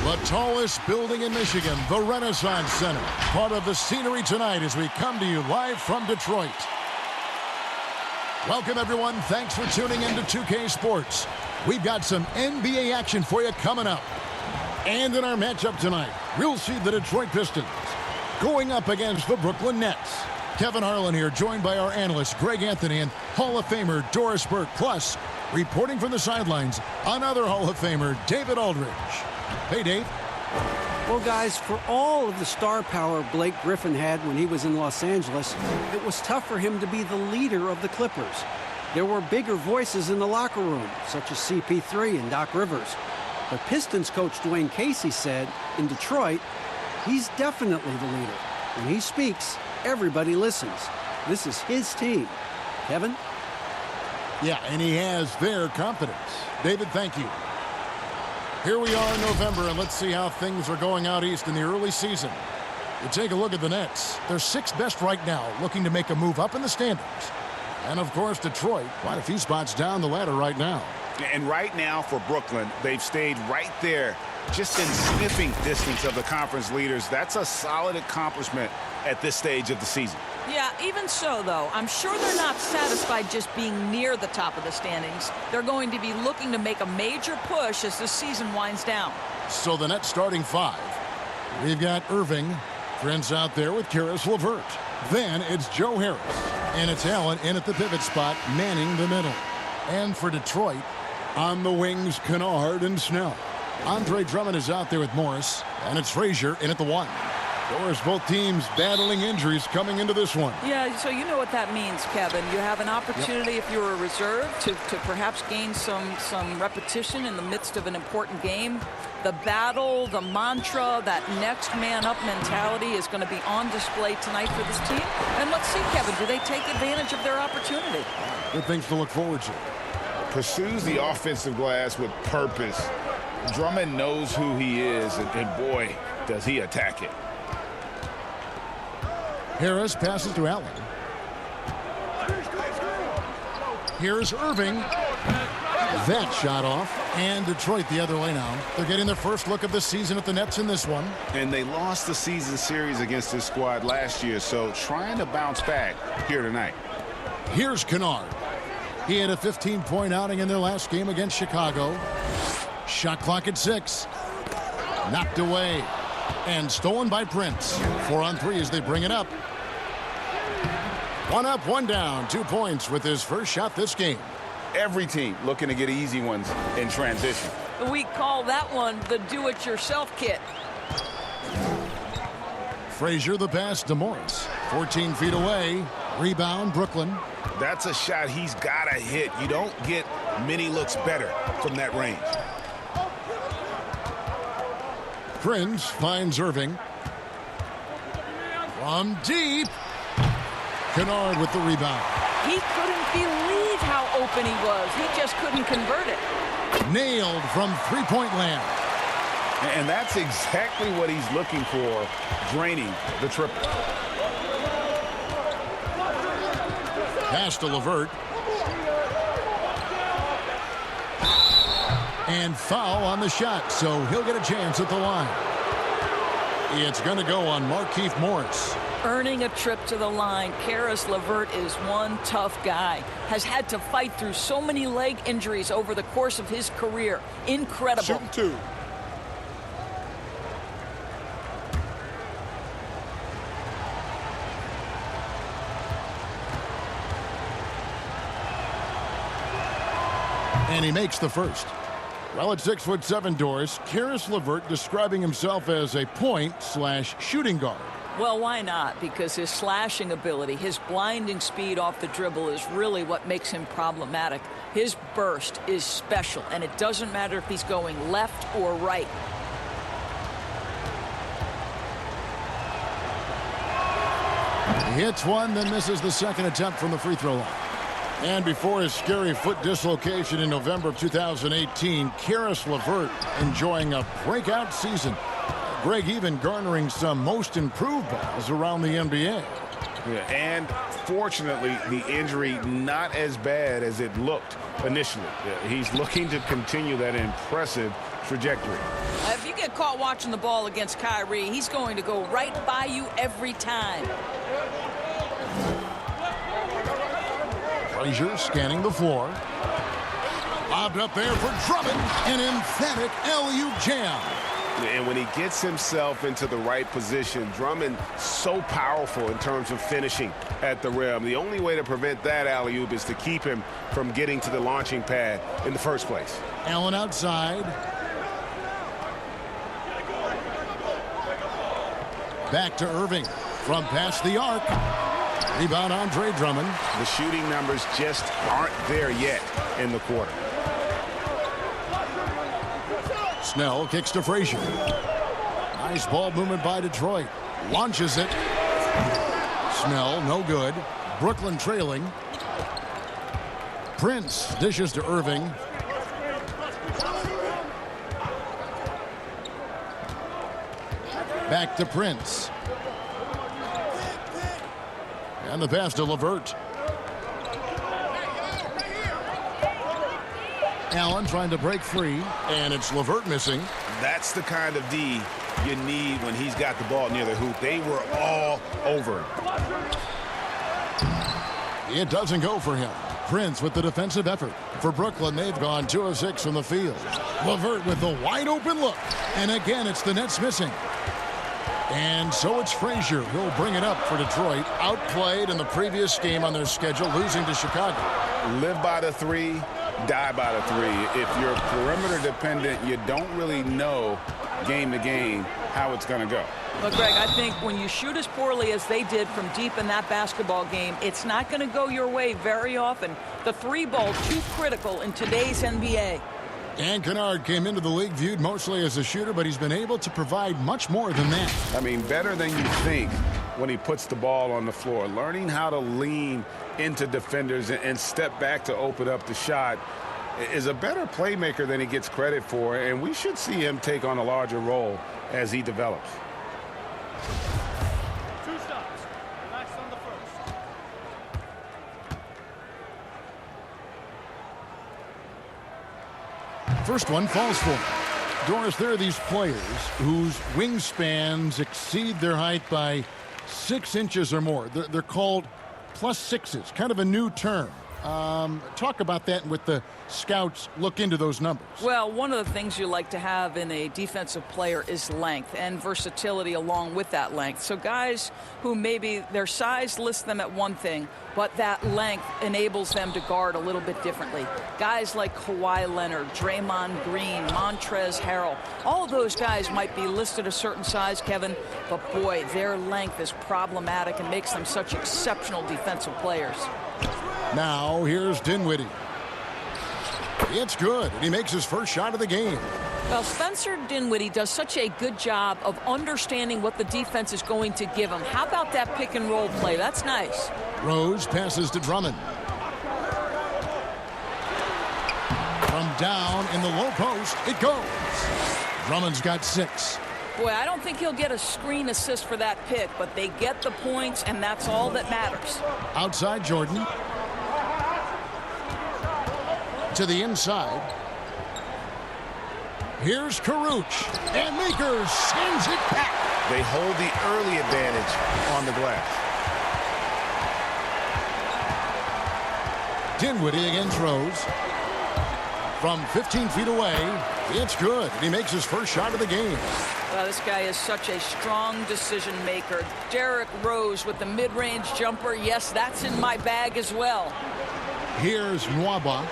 The tallest building in Michigan, the Renaissance Center. Part of the scenery tonight as we come to you live from Detroit. Welcome, everyone. Thanks for tuning in to 2K Sports. We've got some NBA action for you coming up. And in our matchup tonight, we'll see the Detroit Pistons going up against the Brooklyn Nets. Kevin Harlan here, joined by our analyst, Greg Anthony, and Hall of Famer Doris Burke. Plus, reporting from the sidelines, another Hall of Famer, David Aldridge. Hey, Dave. Well, guys, for all of the star power Blake Griffin had when he was in Los Angeles, it was tough for him to be the leader of the Clippers. There were bigger voices in the locker room, such as CP3 and Doc Rivers. But Pistons coach Dwayne Casey said, in Detroit, he's definitely the leader. When he speaks, everybody listens. This is his team. Kevin? Yeah, and he has their confidence. David, thank you. Here we are in November, and let's see how things are going out east in the early season. You take a look at the Nets. They're sixth best right now, looking to make a move up in the standings. And, of course, Detroit, quite a few spots down the ladder right now. And right now for Brooklyn, they've stayed right there, just in sniffing distance of the conference leaders. That's a solid accomplishment at this stage of the season. Yeah, even so, though, I'm sure they're not satisfied just being near the top of the standings. They're going to be looking to make a major push as the season winds down. So the Nets starting five. We've got Irving, Prince out there with Karis LeVert. Then it's Joe Harris, and it's Allen in at the pivot spot, manning the middle. And for Detroit, on the wings, Kennard and Snell. Andre Drummond is out there with Morris, and it's Frazier in at the one. Doris, both teams battling injuries coming into this one. Yeah, so you know what that means, Kevin. You have an opportunity, if you're a reserve, to perhaps gain some repetition in the midst of an important game. The battle, the mantra, that next man up mentality is going to be on display tonight for this team. And let's see, Kevin, do they take advantage of their opportunity? Good things to look forward to. Pursues the offensive glass with purpose. Drummond knows who he is, and boy, does he attack it. Harris passes to Allen. Here's Irving. That shot off. And Detroit the other way now. They're getting their first look of the season at the Nets in this one. And they lost the season series against this squad last year, so trying to bounce back here tonight. Here's Kennard. He had a 15-point outing in their last game against Chicago. Shot clock at 6. Knocked away. And stolen by Prince. 4 on 3 as they bring it up. 1 up, 1 down. 2 points with his first shot this game. Every team looking to get easy ones in transition. We call that one the do-it-yourself kit. Frazier the pass to Morris. 14 feet away. Rebound, Brooklyn. That's a shot he's got to hit. You don't get many looks better from that range. Prince finds Irving. From deep. Kennard with the rebound. He couldn't believe how open he was. He just couldn't convert it. Nailed from three-point land. And that's exactly what he's looking for, draining the triple. Pass to LeVert. And foul on the shot, so he'll get a chance at the line. It's going to go on Markieff Morris. Earning a trip to the line, Karis LeVert is one tough guy. Has had to fight through so many leg injuries over the course of his career. Incredible. Shooting 2. And he makes the first. Well, at 6'7", Doris, Karis LeVert describing himself as a point/shooting guard. Well, why not? Because his slashing ability, his blinding speed off the dribble is really what makes him problematic. His burst is special, and it doesn't matter if he's going left or right. He hits one, then misses the second attempt from the free throw line. And before his scary foot dislocation in November of 2018, Karis LeVert enjoying a breakout season. Greg even garnering some most improved balls around the NBA. Yeah, and fortunately, the injury not as bad as it looked initially. Yeah, he's looking to continue that impressive trajectory. If you get caught watching the ball against Kyrie, he's going to go right by you every time. Frazier scanning the floor. Lobbed up there for Drummond. An emphatic LU jam. And when he gets himself into the right position, Drummond so powerful in terms of finishing at the rim. The only way to prevent that alley-oop is to keep him from getting to the launching pad in the first place. Allen outside. Back to Irving from past the arc. Rebound Andre Drummond. The shooting numbers just aren't there yet in the quarter. Snell kicks to Frazier. Nice ball movement by Detroit. Launches it. Snell, no good. Brooklyn trailing. Prince dishes to Irving. Back to Prince. And the pass to LeVert. Allen trying to break free, and it's LeVert missing. That's the kind of D you need when he's got the ball near the hoop. They were all over him. It doesn't go for him. Prince with the defensive effort. For Brooklyn, they've gone 2 of 6 from the field. LeVert with the wide open look. And again, it's the Nets missing. And so it's Frazier who'll bring it up for Detroit. Outplayed in the previous game on their schedule, losing to Chicago. Live by the three, die by the three. If you're perimeter dependent, you don't really know game to game how it's going to go. Look, Greg, I think when you shoot as poorly as they did from deep in that basketball game, it's not going to go your way very often. The three ball too critical in today's NBA. Dan Kennard came into the league viewed mostly as a shooter, but he's been able to provide much more than that. I mean, better than you think when he puts the ball on the floor. Learning how to lean into defenders and step back to open up the shot is a better playmaker than he gets credit for, and we should see him take on a larger role as he develops. 2 stops. Relax on the first. First one falls for him. Doris, there are these players whose wingspans exceed their height by 6 inches or more. They're called +6s, kind of a new term. Talk about that with the scouts look into those numbers. Well, one of the things you like to have in a defensive player is length and versatility along with that length. So guys who maybe their size lists them at one thing, but that length enables them to guard a little bit differently. Guys like Kawhi Leonard, Draymond Green, Montrezl Harrell, all of those guys might be listed a certain size, Kevin, but boy, their length is problematic and makes them such exceptional defensive players. Now here's Dinwiddie. It's good, and he makes his first shot of the game. Well, Spencer Dinwiddie does such a good job of understanding what the defense is going to give him. How about that pick and roll play? That's nice. Rose passes to Drummond. From down in the low post, it goes. Drummond's got 6. Boy, I don't think he'll get a screen assist for that pick, but they get the points, and that's all that matters. Outside Jordan. To the inside. Here's Karuch. And Maker sends it back. They hold the early advantage on the glass. Dinwiddie against Rose. From 15 feet away, it's good. He makes his first shot of the game. Well, this guy is such a strong decision maker. Derrick Rose with the mid-range jumper. Yes, that's in my bag as well. Here's Nwaba.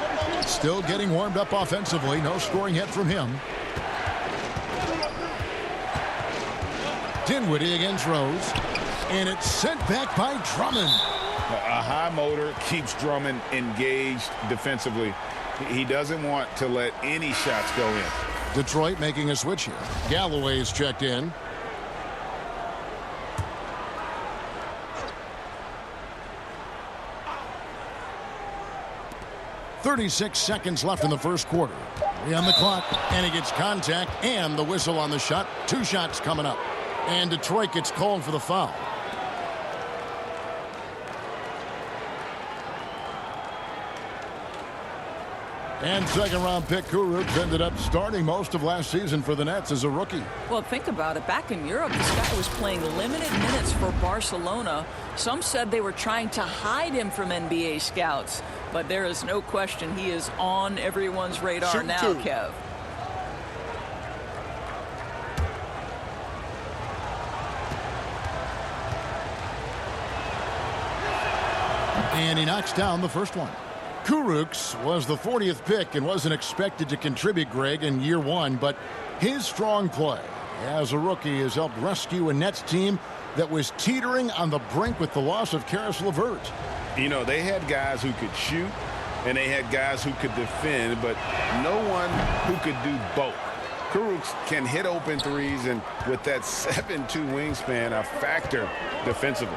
Still getting warmed up offensively. No scoring yet from him. Dinwiddie against Rose. And it's sent back by Drummond. A high motor keeps Drummond engaged defensively. He doesn't want to let any shots go in. Detroit making a switch here. Galloway's checked in. .36 seconds left in the first quarter. 3 on the clock, and he gets contact and the whistle on the shot. 2 shots coming up. And Detroit gets called for the foul. And second-round pick Kurucs ended up starting most of last season for the Nets as a rookie. Well, think about it. Back in Europe, this guy was playing limited minutes for Barcelona. Some said they were trying to hide him from NBA scouts. But there is no question he is on everyone's radar now, Kev. And he knocks down the first one. Kurucs was the 40th pick and wasn't expected to contribute, Greg, in year one, but his strong play as a rookie has helped rescue a Nets team that was teetering on the brink with the loss of Karis LeVert. You know, they had guys who could shoot, and they had guys who could defend, but no one who could do both. Kurucs can hit open threes, and with that 7'2" wingspan, a factor defensively.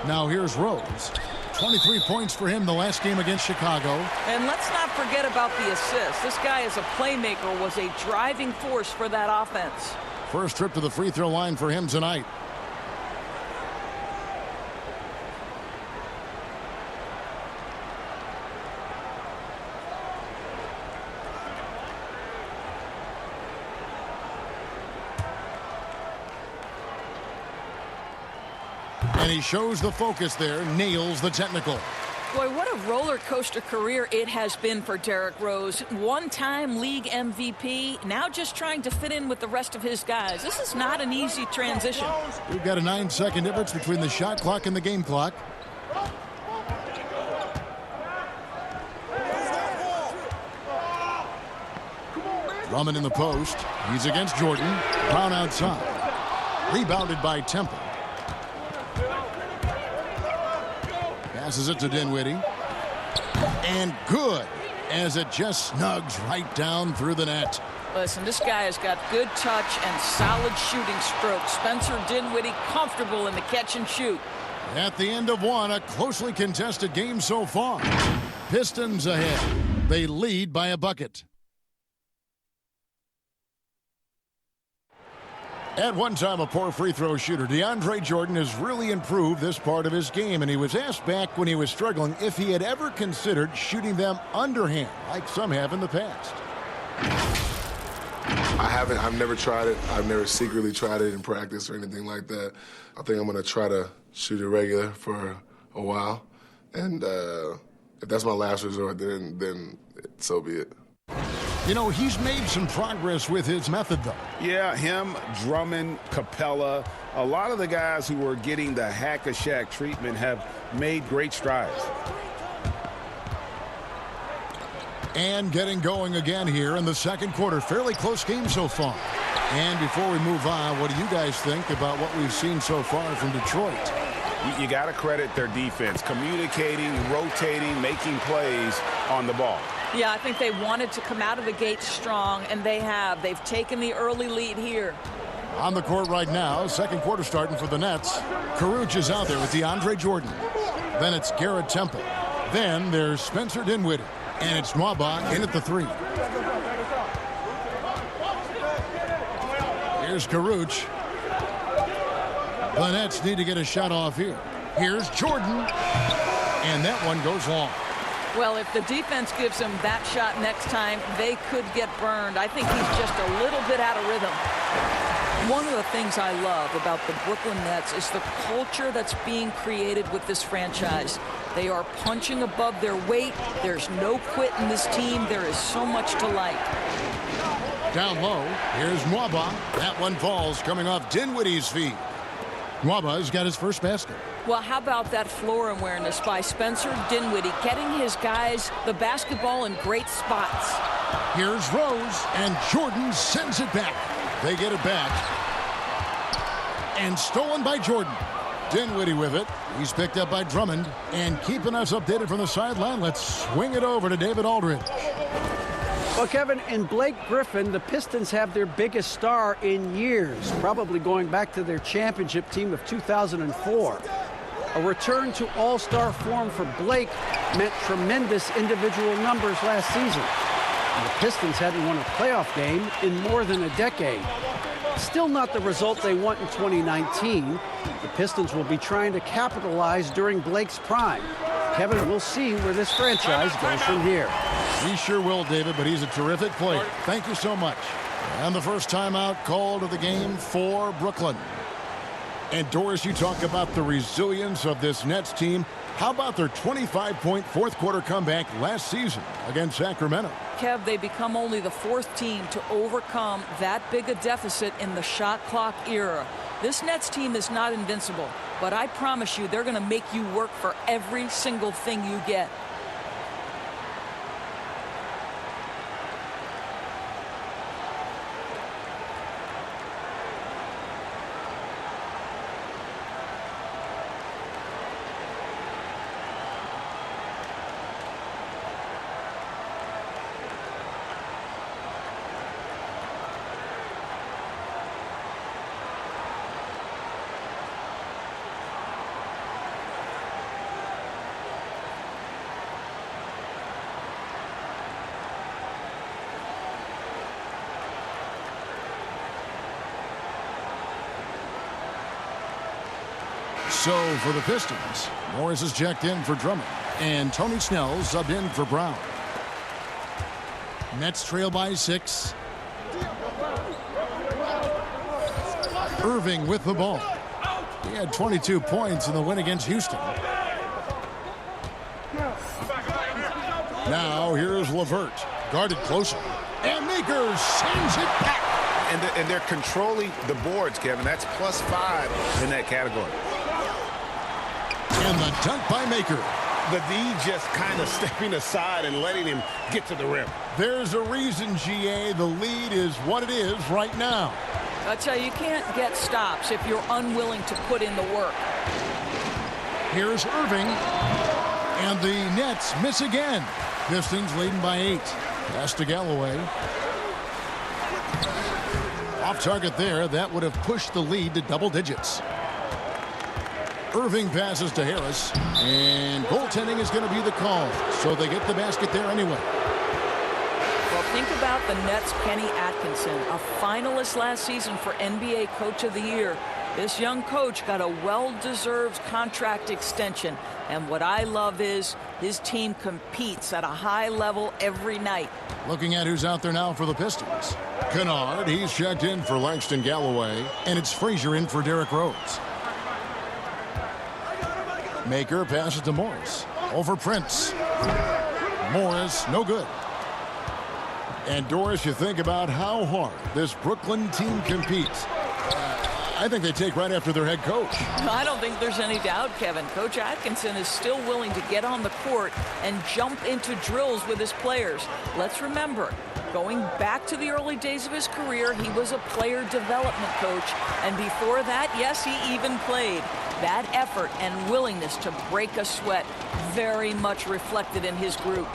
Now here's Rose. 23 points for him the last game against Chicago. And let's not forget about the assist. This guy is a playmaker, was a driving force for that offense. First trip to the free throw line for him tonight. And he shows the focus there, nails the technical. Boy, what a roller coaster career it has been for Derrick Rose. One-time league MVP, now just trying to fit in with the rest of his guys. This is not an easy transition. We've got a 9-second difference between the shot clock and the game clock. Drummond in the post. He's against Jordan. Brown outside. Rebounded by Temple. Passes it to Dinwiddie. And good, as it just snugs right down through the net. Listen, this guy has got good touch and solid shooting stroke. Spencer Dinwiddie comfortable in the catch and shoot. At the end of one, a closely contested game so far. Pistons ahead. They lead by a bucket. At one time a poor free throw shooter, DeAndre Jordan has really improved this part of his game, and he was asked back when he was struggling if he had ever considered shooting them underhand, like some have in the past. I haven't. I've never tried it. I've never secretly tried it in practice or anything like that. I think I'm going to try to shoot it regular for a while, and if that's my last resort, then so be it. You know, he's made some progress with his method, though. Yeah, him, Drummond, Capella, a lot of the guys who were getting the hack-a-shack treatment have made great strides. And getting going again here in the second quarter. Fairly close game so far. And before we move on, what do you guys think about what we've seen so far from Detroit? You got to credit their defense, communicating, rotating, making plays on the ball. Yeah, I think they wanted to come out of the gate strong, and they have. They've taken the early lead here. On the court right now, second quarter starting for the Nets. Kurucs is out there with DeAndre Jordan. Then it's Garrett Temple. Then there's Spencer Dinwiddie. And it's Nwaba in at the three. Here's Kurucs. The Nets need to get a shot off here. Here's Jordan. And that one goes long. Well, if the defense gives him that shot next time, they could get burned. I think he's just a little bit out of rhythm. One of the things I love about the Brooklyn Nets is the culture that's being created with this franchise. They are punching above their weight. There's no quit in this team. There is so much to like. Down low, here's Nwaba. That one falls coming off Dinwiddie's feet. Nwaba's got his first basket. Well, how about that floor awareness by Spencer Dinwiddie, getting his guys the basketball in great spots. Here's Rose, and Jordan sends it back. They get it back. And stolen by Jordan. Dinwiddie with it. He's picked up by Drummond. And keeping us updated from the sideline, let's swing it over to David Aldridge. Well, Kevin, in Blake Griffin, the Pistons have their biggest star in years, probably going back to their championship team of 2004. A return to All-Star form for Blake meant tremendous individual numbers last season. And the Pistons hadn't won a playoff game in more than a decade. Still not the result they want in 2019. The Pistons will be trying to capitalize during Blake's prime. Kevin, we'll see where this franchise goes from here. He sure will, David, but he's a terrific player. Thank you so much. And the first timeout called of the game for Brooklyn. And Doris, you talk about the resilience of this Nets team. How about their 25-point fourth-quarter comeback last season against Sacramento? Kev, they become only the fourth team to overcome that big a deficit in the shot clock era. This Nets team is not invincible, but I promise you they're going to make you work for every single thing you get. So for the Pistons, Morris is checked in for Drummond, and Tony Snell subbed in for Brown. Nets trail by 6. Irving with the ball. He had 22 points in the win against Houston. Now here's LeVert, guarded closer, and Maker sends it back. And they're controlling the boards, Kevin. That's +5 in that category. And the dunk by Maker. The D just kind of stepping aside and letting him get to the rim. There's a reason, GA, the lead is what it is right now. I tell you, you can't get stops if you're unwilling to put in the work. Here's Irving. And the Nets miss again. Pistons leading by 8. Pass to Galloway. Off target there. That would have pushed the lead to double digits. Irving passes to Harris, and goaltending is going to be the call, so they get the basket there anyway. Well, think about the Nets' Kenny Atkinson, a finalist last season for NBA Coach of the Year. This young coach got a well-deserved contract extension, and what I love is his team competes at a high level every night. Looking at who's out there now for the Pistons. Kennard, he's checked in for Langston Galloway, and it's Frazier in for Derrick Rose. Maker passes to Morris. Over Prince. Morris, no good. And Doris, you think about how hard this Brooklyn team competes. I think they take right after their head coach. I don't think there's any doubt, Kevin. Coach Atkinson is still willing to get on the court and jump into drills with his players. Let's remember, going back to the early days of his career, he was a player development coach. And before that, yes, he even played. That effort and willingness to break a sweat very much reflected in his group.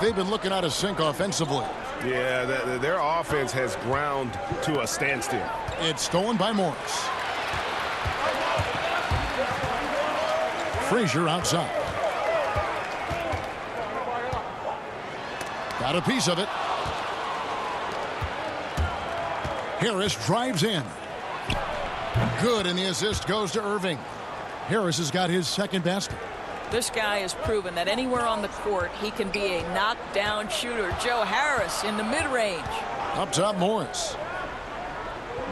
They've been looking out of sync offensively. Yeah, their offense has ground to a standstill. It's stolen by Morris. Frazier outside. Got a piece of it. Harris drives in. Good, and the assist goes to Irving. Harris has got his second basket. This guy has proven that anywhere on the court, he can be a knockdown shooter. Joe Harris in the mid-range. Up top, Morris.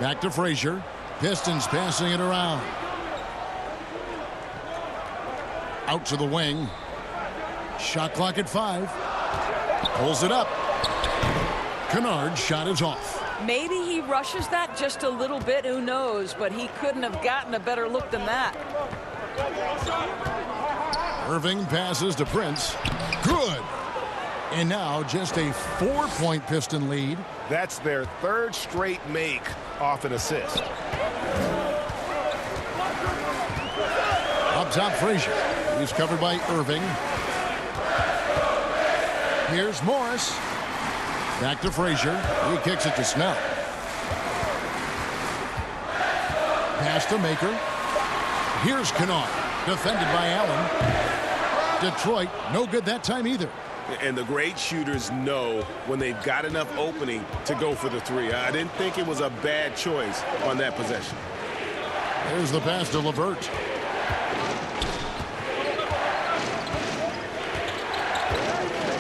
Back to Frazier. Pistons passing it around. Out to the wing. Shot clock at 5. Pulls it up. Kennard's shot is off. Maybe he rushes that just a little bit, who knows, but he couldn't have gotten a better look than that. Irving passes to Prince. Good. And now just a 4-point Piston lead. That's their third straight make off an assist. Up top, Frazier. He's covered by Irving. Here's Morris. Back to Frazier. He kicks it to Snell. Pass to Maker. Here's Kennard. Defended by Allen. Detroit, no good that time either. And the great shooters know when they've got enough opening to go for the three. I didn't think it was a bad choice on that possession. There's the pass to LeVert.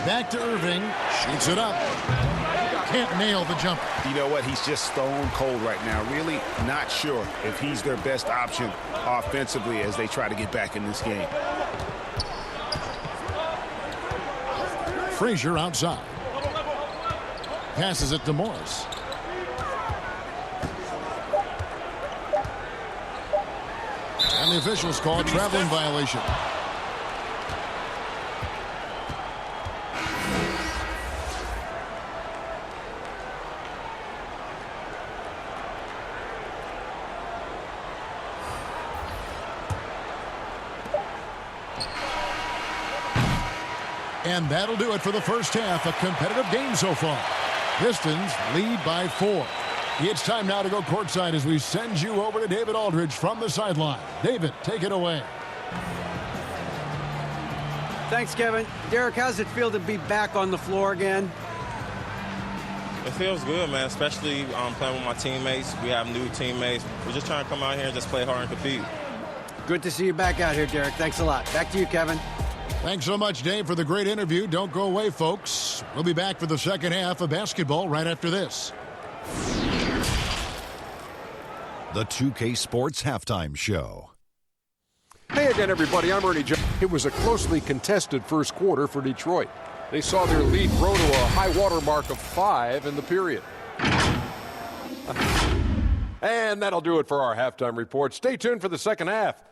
Back to Irving. Shoots it up. Can't nail the jumper. You know what? He's just stone cold right now. Really not sure if he's their best option offensively as they try to get back in this game. Frazier outside. Passes it to Morris. And the officials call a traveling violation. And that'll do it for the first half. A competitive game so far. Pistons lead by 4. It's time now to go courtside as we send you over to David Aldridge from the sideline. David, take it away. Thanks, Kevin. Derek, how's it feel to be back on the floor again? It feels good, man, especially playing with my teammates. We have new teammates. We're just trying to come out here and just play hard and compete. Good to see you back out here, Derek. Thanks a lot. Back to you, Kevin. Thanks so much, Dave, for the great interview. Don't go away, folks. We'll be back for the second half of basketball right after this. The 2K Sports Halftime Show. Hey again, everybody. I'm Ernie Jones. It was a closely contested first quarter for Detroit. They saw their lead grow to a high water mark of 5 in the period. And that'll do it for our halftime report. Stay tuned for the second half.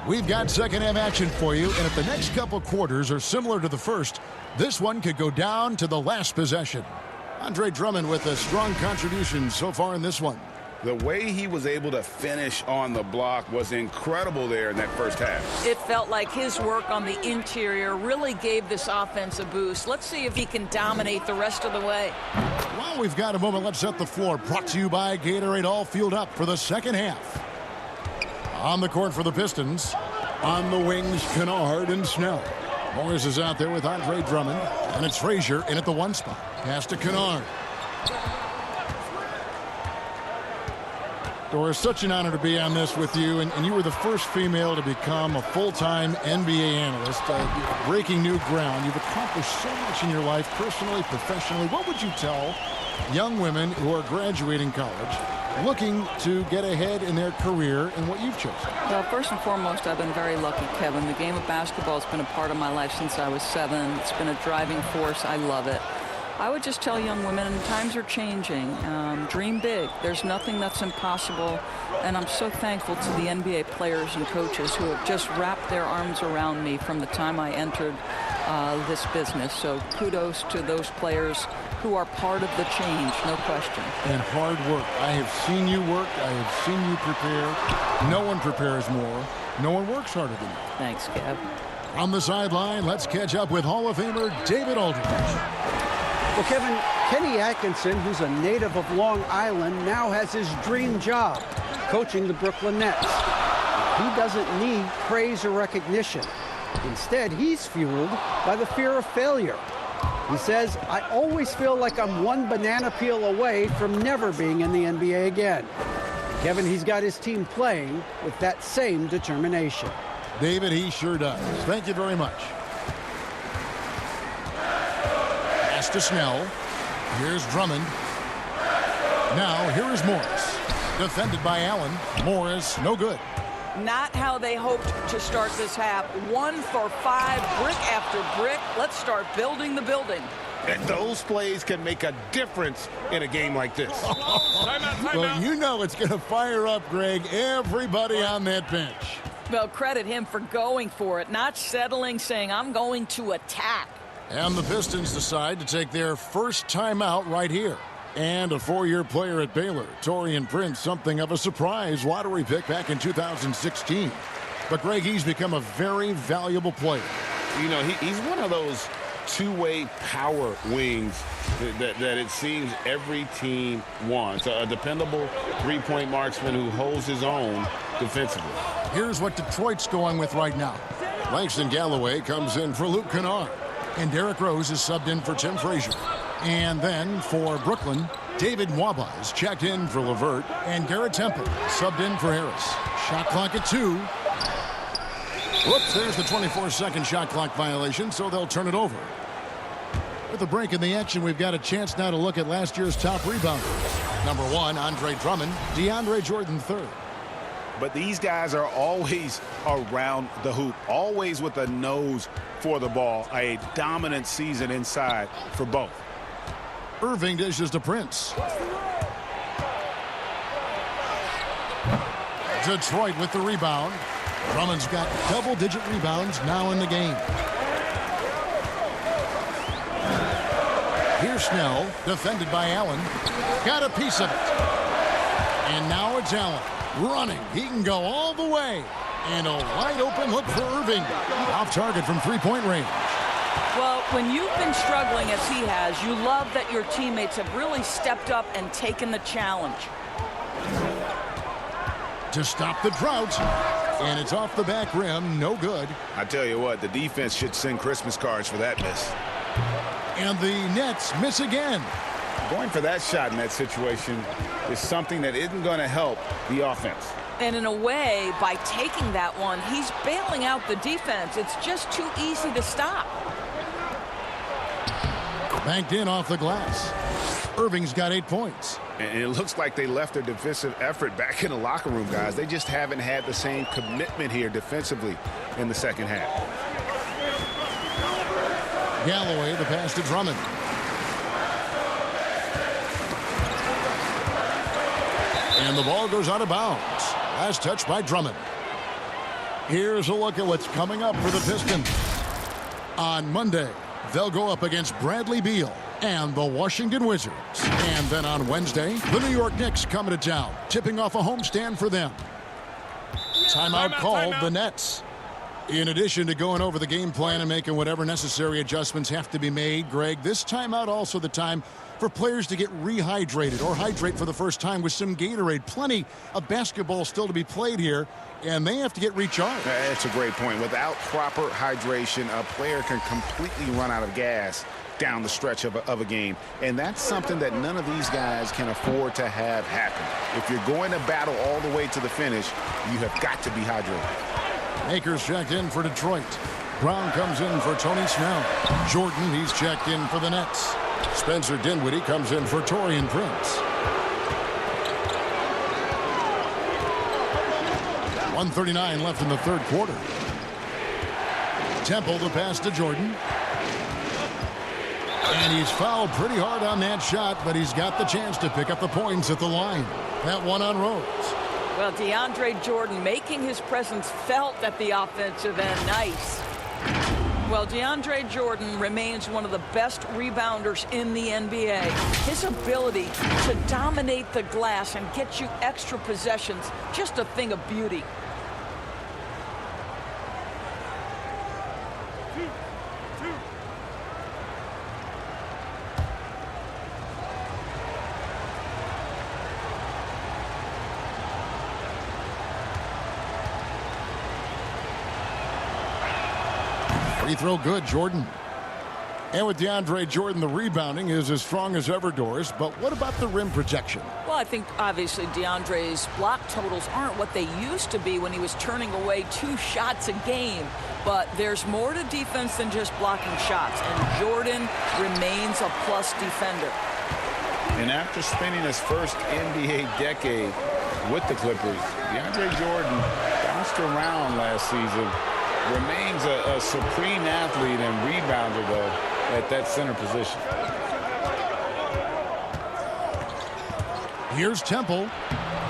We've got second half action for you, and if the next couple quarters are similar to the first, this one could go down to the last possession. Andre Drummond with a strong contribution so far in this one. The way he was able to finish on the block was incredible there in that first half. It felt like his work on the interior really gave this offense a boost. Let's see if he can dominate the rest of the way. While we've got a moment, let's set the floor. Brought to you by Gatorade, all fueled up for the second half. On the court for the Pistons. On the wings, Kennard and Snell. Morris is out there with Andre Drummond. And it's Frazier in at the 1 spot. Pass to Kennard. Doris, such an honor to be on this with you. And you were the first female to become a full-time NBA analyst. Breaking new ground. You've accomplished so much in your life, personally, professionally. What would you tell young women who are graduating college, looking to get ahead in their career in what you've chosen? Well, first and foremost, I've been very lucky, Kevin. The game of basketball has been a part of my life since I was 7. It's been a driving force. I love it. I would just tell young women, times are changing. Dream big. There's nothing that's impossible. And I'm so thankful to the NBA players and coaches who have just wrapped their arms around me from the time I entered this business. So kudos to those players who are part of the change, no question. And hard work. I have seen you work. I have seen you prepare. No one prepares more. No one works harder than you. Thanks, Kev. On the sideline, let's catch up with Hall of Famer David Aldridge. Well, Kevin, Kenny Atkinson, who's a native of Long Island, now has his dream job, coaching the Brooklyn Nets. He doesn't need praise or recognition. Instead, he's fueled by the fear of failure. He says, I always feel like I'm one banana peel away from never being in the NBA again. Kevin, he's got his team playing with that same determination. David, he sure does. Thank you very much. Pass to Snell. Here's Drummond. Now, here is Morris. Defended by Allen. Morris, no good. Not how they hoped to start this half. 1 for 5, brick after brick. Let's start building the building. And those plays can make a difference in a game like this. Well, you know it's going to fire up, Greg, everybody on that bench. Well, credit him for going for it, not settling, saying, I'm going to attack. And the Pistons decide to take their first timeout right here. And a 4-year player at Baylor, Taurean Prince, something of a surprise lottery pick back in 2016. But, Greg, he's become a very valuable player. You know, he's one of those two-way power wings that it seems every team wants. A dependable three-point marksman who holds his own defensively. Here's what Detroit's going with right now. Langston Galloway comes in for Luke Kennard. And Derrick Rose is subbed in for Tim Frazier. And then for Brooklyn, David Nwaba is checked in for Levert, and Garrett Temple subbed in for Harris. Shot clock at 2. Whoops, there's the 24-second shot clock violation, so they'll turn it over. With a break in the action, we've got a chance now to look at last year's top rebounders. Number 1, Andre Drummond, DeAndre Jordan third. But these guys are always around the hoop, always with a nose for the ball. A dominant season inside for both. Irving dishes to Prince. Detroit with the rebound. Drummond's got double-digit rebounds now in the game. Here's Snell, defended by Allen. Got a piece of it. And now it's Allen running. He can go all the way. And a wide-open look for Irving. Off target from three-point range. Well, when you've been struggling as he has, you love that your teammates have really stepped up and taken the challenge. To stop the drought. And it's off the back rim. No good. I tell you what, the defense should send Christmas cards for that miss. And the Nets miss again. Going for that shot in that situation is something that isn't going to help the offense. And in a way, by taking that one, he's bailing out the defense. It's just too easy to stop. Banked in off the glass. Irving's got 8 points. And it looks like they left their defensive effort back in the locker room, guys. They just haven't had the same commitment here defensively in the second half. Galloway, the pass to Drummond. And the ball goes out of bounds. Last touch by Drummond. Here's a look at what's coming up for the Pistons. On Monday, they'll go up against Bradley Beal and the Washington Wizards. And then on Wednesday, the New York Knicks coming to town, tipping off a homestand for them. Timeout called the Nets. In addition to going over the game plan and making whatever necessary adjustments have to be made, Greg, this timeout also the time for players to get rehydrated or hydrate for the first time with some Gatorade. Plenty of basketball still to be played here, and they have to get recharged. That's a great point. Without proper hydration, a player can completely run out of gas down the stretch of a game. And that's something that none of these guys can afford to have happen. If you're going to battle all the way to the finish, you have got to be hydrated. Akers checked in for Detroit. Brown comes in for Tony Snell. Jordan, he's checked in for the Nets. Spencer Dinwiddie comes in for Taurean Prince. 1:39 left in the third quarter. Temple the pass to Jordan. And he's fouled pretty hard on that shot, but he's got the chance to pick up the points at the line. That one on Rose. Well, DeAndre Jordan making his presence felt at the offensive end. Nice. Well, DeAndre Jordan remains one of the best rebounders in the NBA. His ability to dominate the glass and get you extra possessions, just a thing of beauty. Free throw good, Jordan. And with DeAndre Jordan, the rebounding is as strong as ever, Doris. But what about the rim protection? Well, I think obviously DeAndre's block totals aren't what they used to be when he was turning away 2 shots a game. But there's more to defense than just blocking shots. And Jordan remains a plus defender. And after spending his first NBA decade with the Clippers, DeAndre Jordan bounced around last season. Remains a supreme athlete and rebounder, though, at that center position. Here's Temple,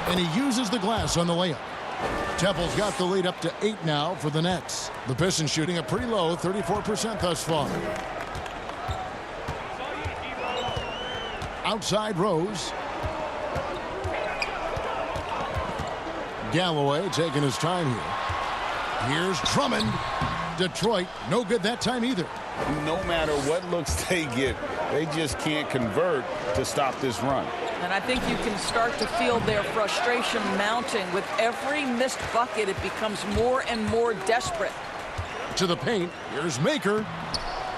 and he uses the glass on the layup. Temple's got the lead up to 8 now for the Nets. The Pistons shooting a pretty low 34% thus far. Outside Rose. Galloway taking his time here. Here's Drummond. Detroit, no good that time either. No matter what looks they get, they just can't convert to stop this run. And I think you can start to feel their frustration mounting. With every missed bucket, it becomes more and more desperate. To the paint, here's Maker.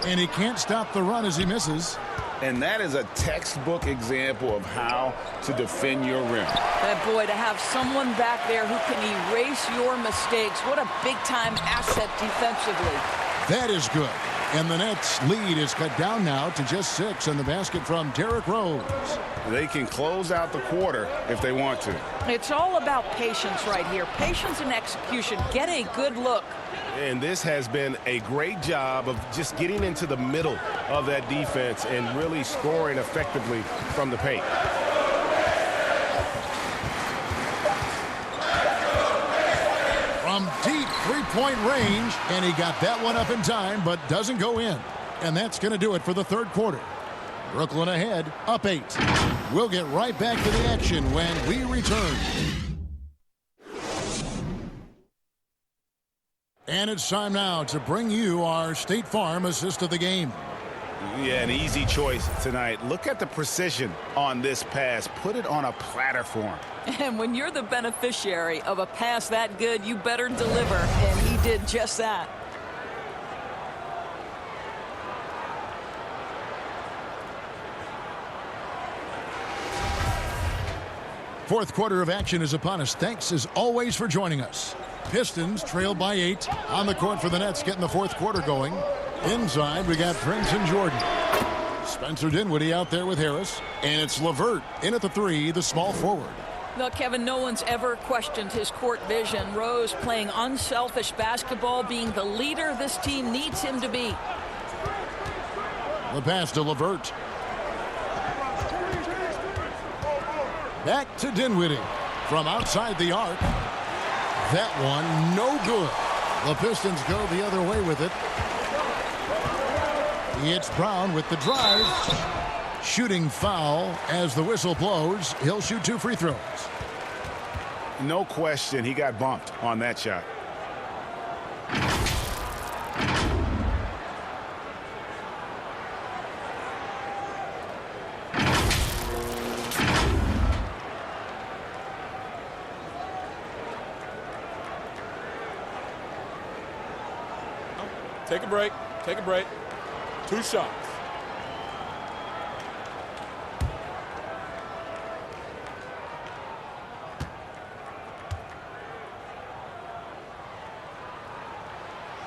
And he can't stop the run as he misses. And that is a textbook example of how to defend your rim. And boy, to have someone back there who can erase your mistakes, what a big-time asset defensively. That is good. And the Nets' lead is cut down now to just 6 in the basket from Derrick Rose. They can close out the quarter if they want to. It's all about patience right here. Patience and execution. Get a good look. And this has been a great job of just getting into the middle of that defense and really scoring effectively from the paint. From deep three-point range, and he got that one up in time, but doesn't go in. And that's going to do it for the third quarter. Brooklyn ahead, up 8. We'll get right back to the action when we return. And it's time now to bring you our State Farm assist of the game. Yeah, an easy choice tonight. Look at the precision on this pass. Put it on a platter for him. And when you're the beneficiary of a pass that good, you better deliver. And he did just that. Fourth quarter of action is upon us. Thanks as always for joining us. Pistons trailed by 8 on the court for the Nets, getting the fourth quarter going. Inside, we got Prince and Jordan. Spencer Dinwiddie out there with Harris. And it's LeVert in at the 3, the small forward. Well, Kevin, no one's ever questioned his court vision. Rose playing unselfish basketball, being the leader this team needs him to be. The pass to LeVert. Back to Dinwiddie from outside the arc. That one no good. The Pistons go the other way with it. It's Brown with the drive. Shooting foul as the whistle blows. He'll shoot 2 free throws. No question, he got bumped on that shot. Take a break. Take a break. 2 shots.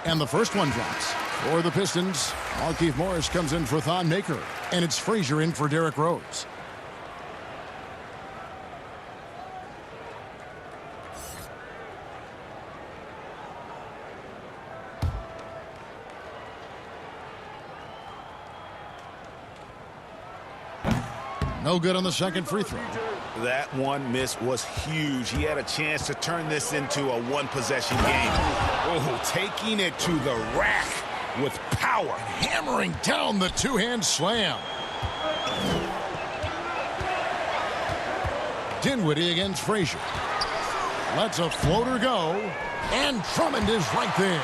And the first one drops. For the Pistons, Markieff Morris comes in for Thon Maker. And it's Frazier in for Derrick Rose. No good on the second free throw. That one miss was huge. He had a chance to turn this into a one-possession game. Oh, taking it to the rack with power. Hammering down the two-hand slam. Dinwiddie against Frazier. Lets a floater go. And Drummond is right there.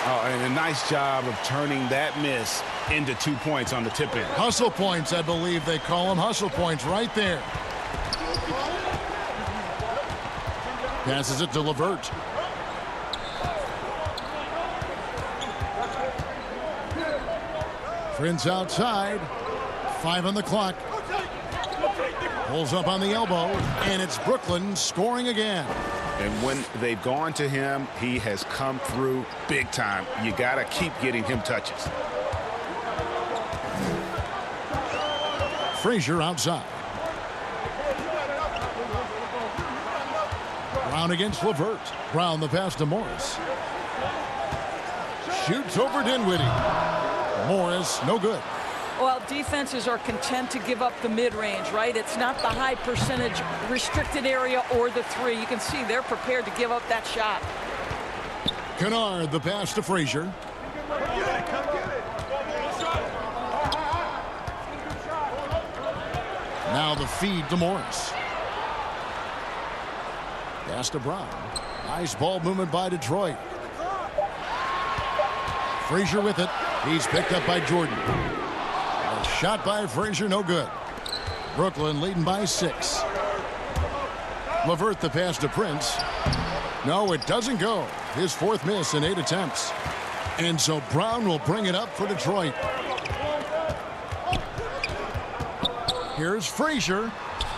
Oh, and a nice job of turning that miss into 2 points on the tip in. Hustle points, I believe they call them. Hustle points right there. Passes it to LeVert. Prince outside. 5 on the clock. Pulls up on the elbow, and it's Brooklyn scoring again. And when they've gone to him, he has come through big time. You got to keep getting him touches. Frazier outside. Brown against LeVert. Brown the pass to Morris. Shoots over Dinwiddie. Morris, no good. Well, defenses are content to give up the mid-range, right? It's not the high percentage restricted area or the 3. You can see they're prepared to give up that shot. Kennard the pass to Frazier. Now the feed to Morris. Pass to Brown. Nice ball movement by Detroit. Frazier with it. He's picked up by Jordan. A shot by Frazier, no good. Brooklyn leading by 6. LeVert the pass to Prince. No, it doesn't go. His 4th miss in 8 attempts. And so Brown will bring it up for Detroit. Here's Frazier,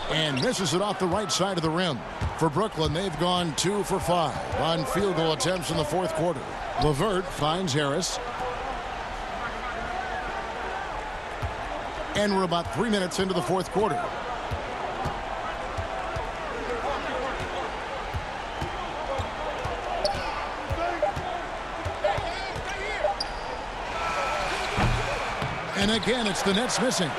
and misses it off the right side of the rim. For Brooklyn, they've gone 2 for 5 on field goal attempts in the fourth quarter. LeVert finds Harris. And we're about 3 minutes into the fourth quarter. And again, it's the Nets missing.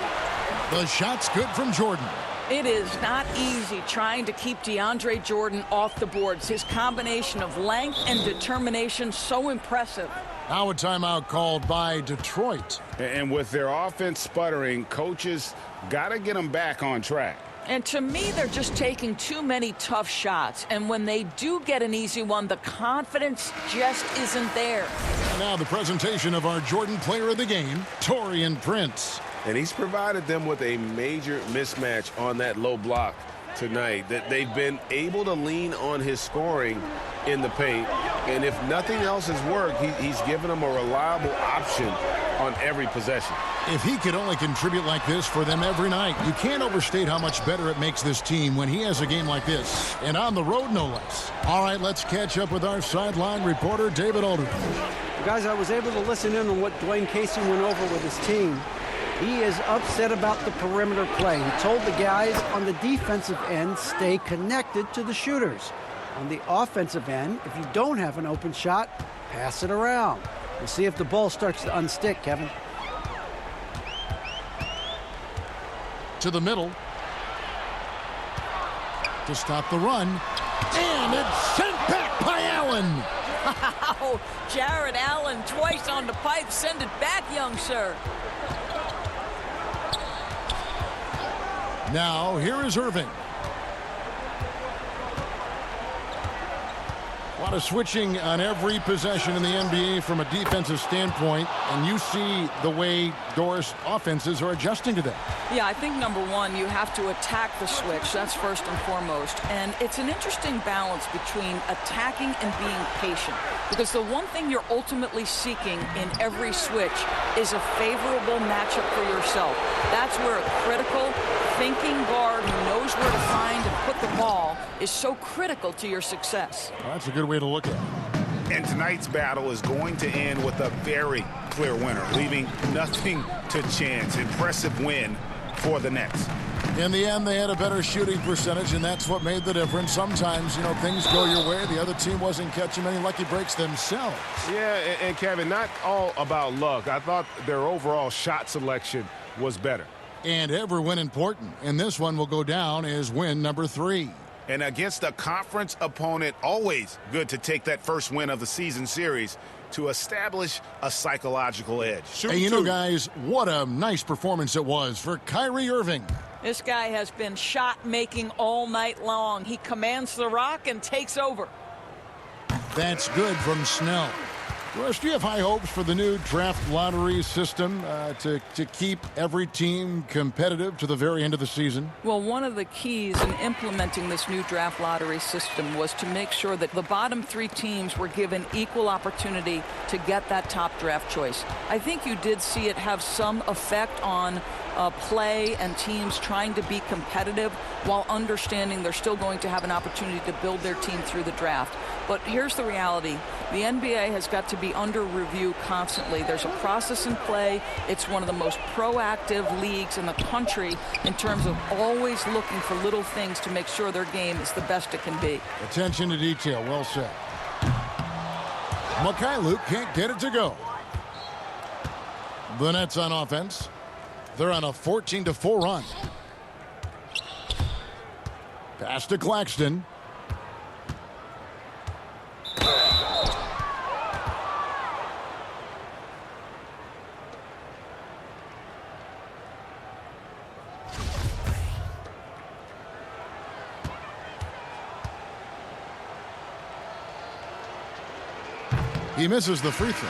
The shot's good from Jordan. It is not easy trying to keep DeAndre Jordan off the boards. His combination of length and determination, so impressive. Now a timeout called by Detroit. And with their offense sputtering, coaches got to get them back on track. And to me, they're just taking too many tough shots. And when they do get an easy one, the confidence just isn't there. And now the presentation of our Jordan player of the game, Taurean Prince. And he's provided them with a major mismatch on that low block tonight. That they've been able to lean on his scoring in the paint. And if nothing else has worked, he's given them a reliable option on every possession. If he could only contribute like this for them every night, you can't overstate how much better it makes this team when he has a game like this. And on the road, no less. All right, let's catch up with our sideline reporter, David Aldridge. Guys, I was able to listen in on what Dwayne Casey went over with his team. He is upset about the perimeter play. He told the guys on the defensive end, stay connected to the shooters. On the offensive end, if you don't have an open shot, pass it around. We'll see if the ball starts to unstick, Kevin. To the middle. To stop the run. And it's sent back by Allen. Wow, Jared Allen twice on the pipe. Send it back, young sir. Now, here is Irving. A lot of switching on every possession in the NBA from a defensive standpoint, and you see the way Doris offenses are adjusting to that. Yeah, I think number one, you have to attack the switch. That's first and foremost. And it's an interesting balance between attacking and being patient. Because the one thing you're ultimately seeking in every switch is a favorable matchup for yourself. That's where a critical thinking guard who knows where to find and put the ball is so critical to your success. Well, that's a good way to look at it. And tonight's battle is going to end with a very clear winner, leaving nothing to chance. Impressive win for the Nets. In the end, they had a better shooting percentage, and that's what made the difference. Sometimes, you know, things go your way. The other team wasn't catching many lucky breaks themselves. Yeah, and Kevin, not all about luck. I thought their overall shot selection was better. And every win important. And this one will go down as win number 3. And against a conference opponent, always good to take that first win of the season series to establish a psychological edge. Hey, you know, guys, what a nice performance it was for Kyrie Irving. This guy has been shot-making all night long. He commands the rock and takes over. That's good from Snell. Russ, do you have high hopes for the new draft lottery system to keep every team competitive to the very end of the season? Well, one of the keys in implementing this new draft lottery system was to make sure that the bottom 3 teams were given equal opportunity to get that top draft choice. I think you did see it have some effect on play and teams trying to be competitive while understanding they're still going to have an opportunity to build their team through the draft. But here's the reality. The NBA has got to be under review constantly. There's a process in play. It's one of the most proactive leagues in the country in terms of always looking for little things to make sure their game is the best it can be. Attention to detail. Well said. Mikhailuk can't get it to go. The Nets on offense. They're on a 14-4 run. Pass to Claxton. He misses the free throw.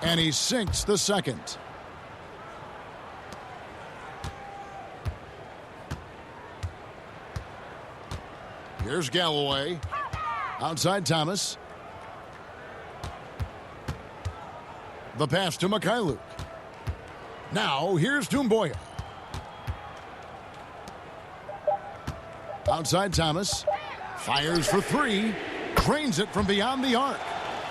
And he sinks the second. Here's Galloway. Outside Thomas. The pass to Mikhailuk. Now, here's Doumbouya. Outside Thomas. Fires for three. Drains it from beyond the arc.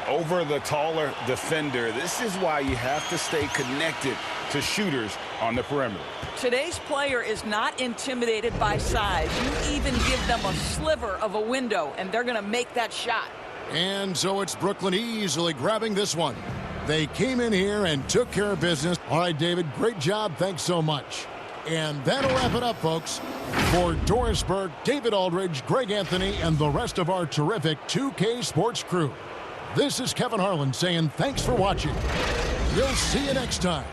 Over the taller defender. This is why you have to stay connected to shooters on the perimeter. Today's player is not intimidated by size. You even give them a sliver of a window, and they're going to make that shot. And so it's Brooklyn easily grabbing this one. They came in here and took care of business. All right, David, great job. Thanks so much. And that'll wrap it up, folks. For Doris Burke, David Aldridge, Greg Anthony, and the rest of our terrific 2K Sports crew, this is Kevin Harlan saying thanks for watching. We'll see you next time.